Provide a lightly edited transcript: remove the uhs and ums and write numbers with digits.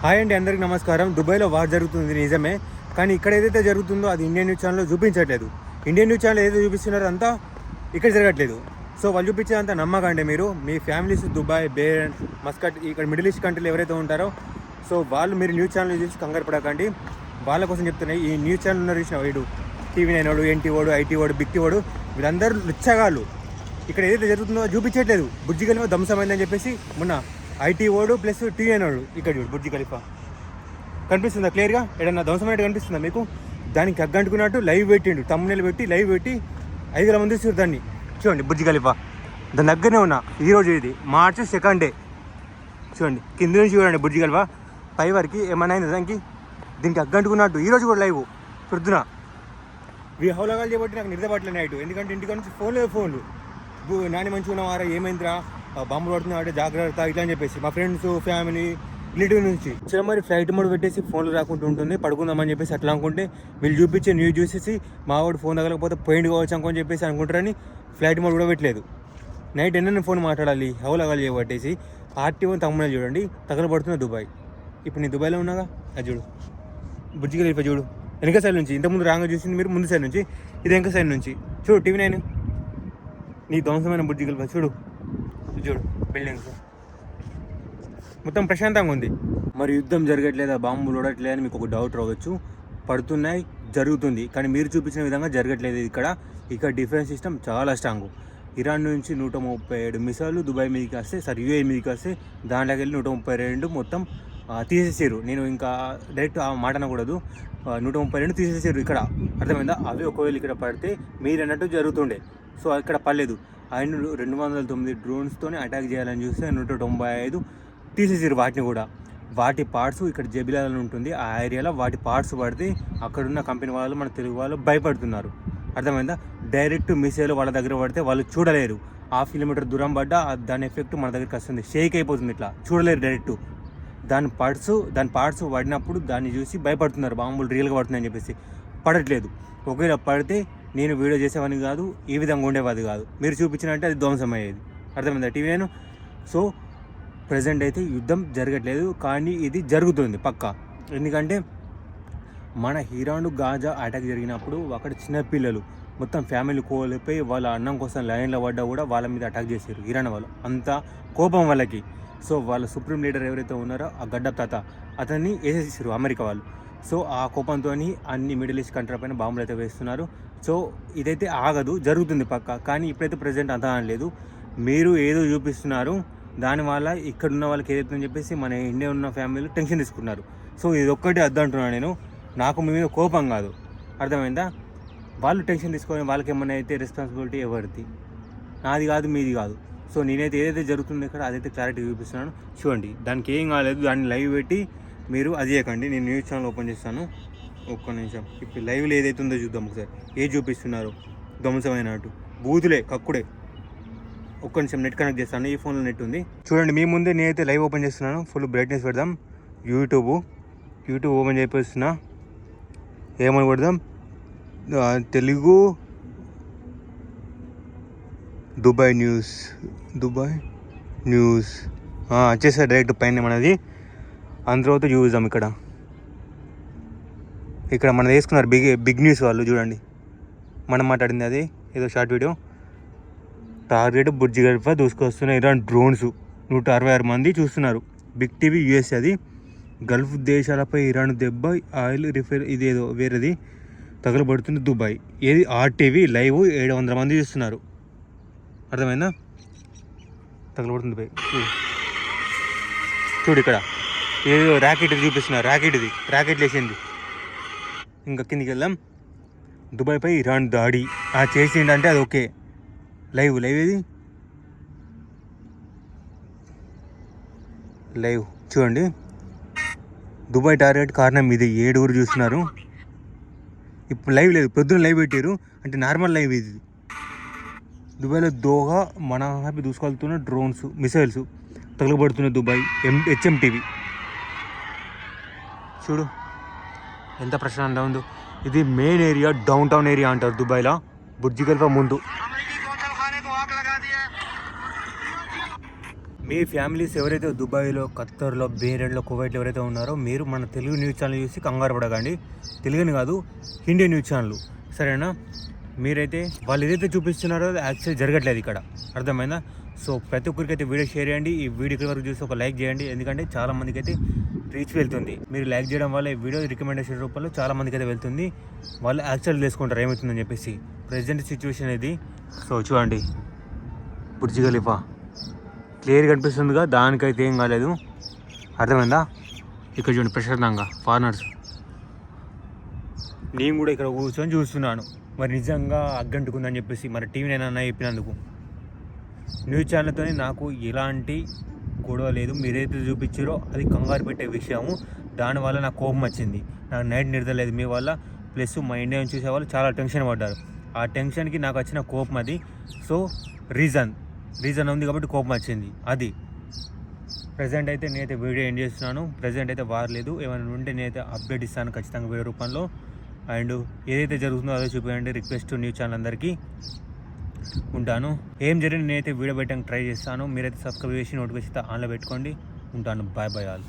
Hi అండి, అందరికీ నమస్కారం. దుబాయ్లో వార్ జరుగుతుంది నిజమే, కానీ ఇక్కడ ఏదైతే జరుగుతుందో అది ఇండియన్ న్యూస్ ఛానల్లో చూపించట్లేదు. ఇండియన్ న్యూస్ ఛానల్ ఏదైతే చూపిస్తున్నారో అంతా ఇక్కడ జరగట్లేదు. సో వాళ్ళు చూపించేదంతా నమ్మకండి. మీరు మీ ఫ్యామిలీస్ దుబాయ్, బేరన్, మస్కట్, ఇక్కడ మిడిల్ ఈస్ట్ కంట్రీలు ఎవరైతే ఉంటారో సో వాళ్ళు మీరు న్యూస్ ఛానల్ చూసి కంగారు పడకండి. వాళ్ళ కోసం చెప్తున్నాయి. ఈ న్యూస్ ఛానల్ ఉన్నారు చూసిన వీడు TV9 వాడు, NT వాడు, IT వాడు, బిక్టి వాడు, వీళ్ళందరూ లుచ్చగాళ్ళు. ఇక్కడ ఏదైతే జరుగుతుందో చూపించట్లేదు. బుర్జ్ ఖలీఫా ధ్వంసమైందని చెప్పేసి మొన్న IT వాడు ప్లస్ TV9 వాడు ఇక్కడ చూడు బుర్జ్ ఖలీఫా కనిపిస్తుందా క్లియర్గా? ఏదన్నా ధ్వంసమైనట్టు కనిపిస్తుందా మీకు? దానికి అగ్గంటుకున్నట్టు లైవ్ పెట్టిండు, తమ్మునేలు పెట్టి లైవ్ పెట్టి 5,000 మంది చూస్తారు దాన్ని. చూడండి బుర్జ్ ఖలీఫా దాని దగ్గరనే ఉన్నా. ఈరోజు ఇది మార్చి 2 చూడండి, కింద నుంచి చూడండి బుర్జ్ ఖలీఫా పై వరకు ఏమన్నా అయింది దానికి. దీనికి అగ్గంటుకున్నట్టు ఈరోజు కూడా లైవ్ పొద్దున హౌలగాలు చేయబట్టి నాకు నిద్ర పట్టలే నైట్. ఎందుకంటే ఇంటికి నుంచి ఫోన్లు నాని మంచిగా ఉన్నవారా, ఏమైందిరా, బాంబులు పడుతున్నాడు, జాగ్రత్త ఇట్లా అని చెప్పేసి మా ఫ్రెండ్స్, ఫ్యామిలీ, రిలేటివ్ నుంచి చిన్న మరి ఫ్లైట్ మోడ్ పెట్టేసి ఫోన్లు రాకుండా ఉంటుంది, పడుకుందామని చెప్పేసి అట్లా అనుకుంటే వీళ్ళు చూపించే న్యూస్ చూసేసి మా వాడు ఫోన్ తగలకపోతే పోయింట్ కావచ్చు అనుకొని చెప్పేసి అనుకుంటారని ఫ్లైట్ మోడ్ కూడా పెట్టలేదు. నైట్ ఎన్నెన్న ఫోన్ మాట్లాడాలి హౌలగాలు చేయబట్టేసి. RT1 తమ్ముళ్ళు చూడండి తగలబడుతున్న దుబాయ్. ఇప్పుడు నేను దుబాయ్లో ఉన్నాగా, అది చూడు బుర్జ్ ఖలీఫా చూడు వెనక సైడ్ నుంచి. ఇంతకుముందు రాంగా చూసింది మీరు ముందు సైడ్ నుంచి, ఇది వెనక సైడ్ నుంచి చూడు. TV9 నీ ధ్వంసమైన బుర్జ్ ఖలీఫా చూడు బిల్డింగ్స్ మొత్తం ప్రశాంతంగా ఉంది. మరి యుద్ధం జరగట్లేదా, బాంబులు పడట్లేదు అని మీకు ఒక డౌట్ రావచ్చు. పడుతున్నాయి, జరుగుతుంది, కానీ మీరు చూపించిన విధంగా జరగట్లేదు. ఇక్కడ డిఫెన్స్ సిస్టమ్ చాలా స్ట్రాంగ్. ఇరాన్ నుంచి 137 మిసైళ్ళు దుబాయ్ మీదకి వస్తే, UAE మీదకి వస్తే దాంట్లోకి వెళ్ళి 132 మొత్తం తీసేసారు. నేను ఇంకా డైరెక్ట్ ఆ మాట అనకూడదు, 132 తీసేసారు ఇక్కడ. అర్థమైందా? అవి ఒకవేళ ఇక్కడ పడితే మీరు అన్నట్టు జరుగుతుండే. సో ఇక్కడ పర్లేదు. ఆయన 209 డ్రోన్స్తోనే అటాక్ చేయాలని చూస్తే 195 తీసేసారు. వాటిని కూడా వాటి పార్ట్స్ ఇక్కడ జబిలాలో ఉంటుంది. ఆ ఏరియాలో వాటి పార్ట్స్ పడితే అక్కడున్న కంపెనీ వాళ్ళు, మన తెలుగు వాళ్ళు భయపడుతున్నారు. అర్థమైందా? డైరెక్ట్ మిసైల్ వాళ్ళ దగ్గర పడితే వాళ్ళు చూడలేరు. 1/2 కిలోమీటర్ దూరం పడ్డా దాని ఎఫెక్ట్ మన దగ్గరికి వస్తుంది, షేక్ అయిపోతుంది, ఇట్లా చూడలేరు డైరెక్ట్. దాని పార్ట్స్ పడినప్పుడు దాన్ని చూసి భయపడుతున్నారు, బాంబులు రియల్గా పడుతున్నాయని చెప్పేసి. పడట్లేదు. ఒకవేళ పడితే నేను వీడియో చేసేవాడిని కాదు, ఈ విధంగా ఉండేవాది కాదు. మీరు చూపించినట్టే అది ధ్వంసం అయ్యేది. అర్థమైందా TV9? సో ప్రజెంట్ అయితే యుద్ధం జరగట్లేదు, కానీ ఇది జరుగుతుంది పక్కా. ఎందుకంటే మన ఇరాన్ గాజా అటాక్ జరిగినప్పుడు అక్కడ చిన్నపిల్లలు మొత్తం ఫ్యామిలీ కోల్పోయి వాళ్ళ అన్నం కోసం లైన్లో పడ్డా కూడా వాళ్ళ మీద అటాక్ చేశారు ఇరాన్ వాళ్ళు. అంత కోపం వాళ్ళకి. సో వాళ్ళ సుప్రీం లీడర్ ఎవరైతే ఉన్నారో ఆ గడ్డప్ తాత అతన్ని వేసేసారు అమెరికా వాళ్ళు. సో ఆ కోపంతో అన్ని మిడిల్ ఈస్ట్ కంట్రీ పైన బాంబులు అయితే వేస్తున్నారు. సో ఇదైతే ఆగదు, జరుగుతుంది పక్కా. కానీ ఇప్పుడైతే ప్రజెంట్ అంతా అనలేదు. మీరు ఏదో చూపిస్తున్నారు, దానివల్ల ఇక్కడ ఉన్న వాళ్ళకి ఏదైతుందని చెప్పేసి మన ఇండియా ఉన్న ఫ్యామిలీలు టెన్షన్ తీసుకుంటున్నారు. సో ఇది ఒక్కటి అర్థం అంటున్నాను నేను. నాకు మీ మీద కోపం కాదు, అర్థమైందా? వాళ్ళు టెన్షన్ తీసుకొని వాళ్ళకి ఏమన్నా అయితే రెస్పాన్సిబిలిటీ ఎవరిది? నాది కాదు, మీది కాదు. సో నేనైతే ఏదైతే జరుగుతుందో ఇక్కడ అదైతే క్లారిటీ చూపిస్తున్నాను. చూడండి, దానికి ఏం కాలేదు, దాన్ని లైవ్ పెట్టి మీరు అది చేయకండి. నేను న్యూస్ ఛానల్ ఓపెన్ చేస్తాను, ఒక్క నిమిషం. ఇప్పుడు లైవ్లో ఏదైతే ఉందో చూద్దాం ఒకసారి. ఏది చూపిస్తున్నారు ధ్వంసమైనట్టు, బూతులే, కక్కుడే. ఒక్క నిమిషం నెట్ కనెక్ట్ చేస్తాను, ఈ ఫోన్లో నెట్ ఉంది. చూడండి, మీ ముందే నేనైతే లైవ్ ఓపెన్ చేస్తున్నాను. ఫుల్ బ్రైట్నెస్ పెడదాం. యూట్యూబ్ ఓపెన్ చేపిస్తున్నా. ఏమని కొడదాం? తెలుగు దుబాయ్ న్యూస్ వచ్చేసా డైరెక్ట్ పైన మనది. అందరూ చూద్దాం. ఇక్కడ మనది వేసుకున్నారు బిగ్ న్యూస్ వాళ్ళు. చూడండి, మనం మాట్లాడింది అది ఏదో short video. Target Burj Khalifa దూసుకొస్తున్న ఇరాన్ డ్రోన్స్, 166 మంది చూస్తున్నారు. బిగ్ టీవీ USA అది. గల్ఫ్ దేశాలపై ఇరాన్ దెబ్బ, ఆయిల్ రిఫైర్, ఇదేదో వేరేది తగలబడుతుంది దుబాయ్. ఏది RTV లైవ్ 700 మంది చూస్తున్నారు. అర్థమైందా? తగలబడుతుంది దుబాయ్. చూడు ఇక్కడ ఏదో ర్యాకెట్ చూపిస్తున్నారు. ర్యాకెట్ లేచింది. ఇంకా కిందికి వెళ్దాం. దుబాయ్పై ఇరాన్ దాడి చేసిందంటే అది ఓకే. లైవ్ ఇది లైవ్ చూడండి. దుబాయ్ టార్గెట్ కారణం ఇది, 7 చూస్తున్నారు. ఇప్పుడు లైవ్ లేదు, పొద్దున లైవ్ పెట్టారు అంటే నార్మల్ లైవ్ ఇది. దుబాయ్లో దోహా మన హ్యాపీ దూసుకెళ్తున్న డ్రోన్స్, మిసైల్స్ తగలబడుతున్న దుబాయ్. HMTV చూడు ఎంత ప్రశాంతంగా ఉందో. ఇది main area, downtown area అంటారు దుబాయ్లో, బుర్జ్ ఖలీఫా ముందు. మీ ఫ్యామిలీస్ ఎవరైతే దుబాయ్లో, ఖత్తర్లో, బేరెన్లో, కువైట్లో ఎవరైతే ఉన్నారో మీరు మన తెలుగు న్యూస్ ఛానల్ చూసి కంగారు పడకండి. తెలుగుని కాదు, ఇండియన్ న్యూస్ ఛానల్, సరేనా? మీరైతే వాళ్ళు ఏదైతే చూపిస్తున్నారో అది యాక్చువల్ జరగట్లేదు ఇక్కడ, అర్థమైందా? సో ప్రతి ఒక్కరికి అయితే వీడియో షేర్ చేయండి. ఈ వీడియో ఇక్కడ వరకు చూసి ఒక లైక్ చేయండి, ఎందుకంటే చాలామందికి అయితే రీచ్ వెళ్తుంది. మీరు లైక్ చేయడం వల్ల ఈ వీడియో రికమెండేషన్ రూపంలో చాలామందికి అయితే వెళ్తుంది. వాళ్ళు యాక్చువల్ తెలుసుకుంటారు ఏమవుతుందని చెప్పేసి. ప్రజెంట్ సిచ్యువేషన్ ఇది. సో చూడండి, బుర్జ్ ఖలీఫా క్లియర్గా కనిపిస్తుందిగా, దానికైతే ఏం కాలేదు, అర్థమైందా? ఇక్కడ చూడండి ప్రశాంతంగా ఫారినర్స్. నేను కూడా ఇక్కడ కూర్చొని చూస్తున్నాను. మరి నిజంగా అగ్గంటుకుందని చెప్పేసి మరి టీవీ నైనా చెప్పినందుకు. న్యూస్ ఛానల్తో నాకు ఎలాంటి గొడవ లేదు. మీరైతే చూపించారో అది కంగారు పెట్టే విషయము. దానివల్ల నాకు కోపం వచ్చింది. నాకు నైట్ నిద్ర లేదు మీ వల్ల. ప్లస్ మా ఇండియాని చూసే వాళ్ళు చాలా టెన్షన్ పడ్డారు. ఆ టెన్షన్కి నాకు వచ్చిన కోపం అది. సో రీజన్ ఉంది కాబట్టి కోపం వచ్చింది అది. ప్రజెంట్ అయితే నేనైతే వీడియో ఎండ్ చేస్తున్నాను. ప్రజెంట్ అయితే వారలేదు. ఏమైనా ఉంటే నేనైతే అప్డేట్ ఇస్తాను ఖచ్చితంగా వీడియో రూపంలో. అండ్ ఏదైతే జరుగుతుందో అదే చూపించండి. రిక్వెస్ట్ న్యూస్ ఛానల్ అందరికీ. ఉంటాను. ఏం జరిగింది నేనైతే వీడియో పెట్టడానికి ట్రై చేస్తాను. మీరైతే సబ్స్క్రైబ్ చేసి నోటిఫికేషన్ ఆన్లో పెట్టుకోండి. ఉంటాను. Bye all.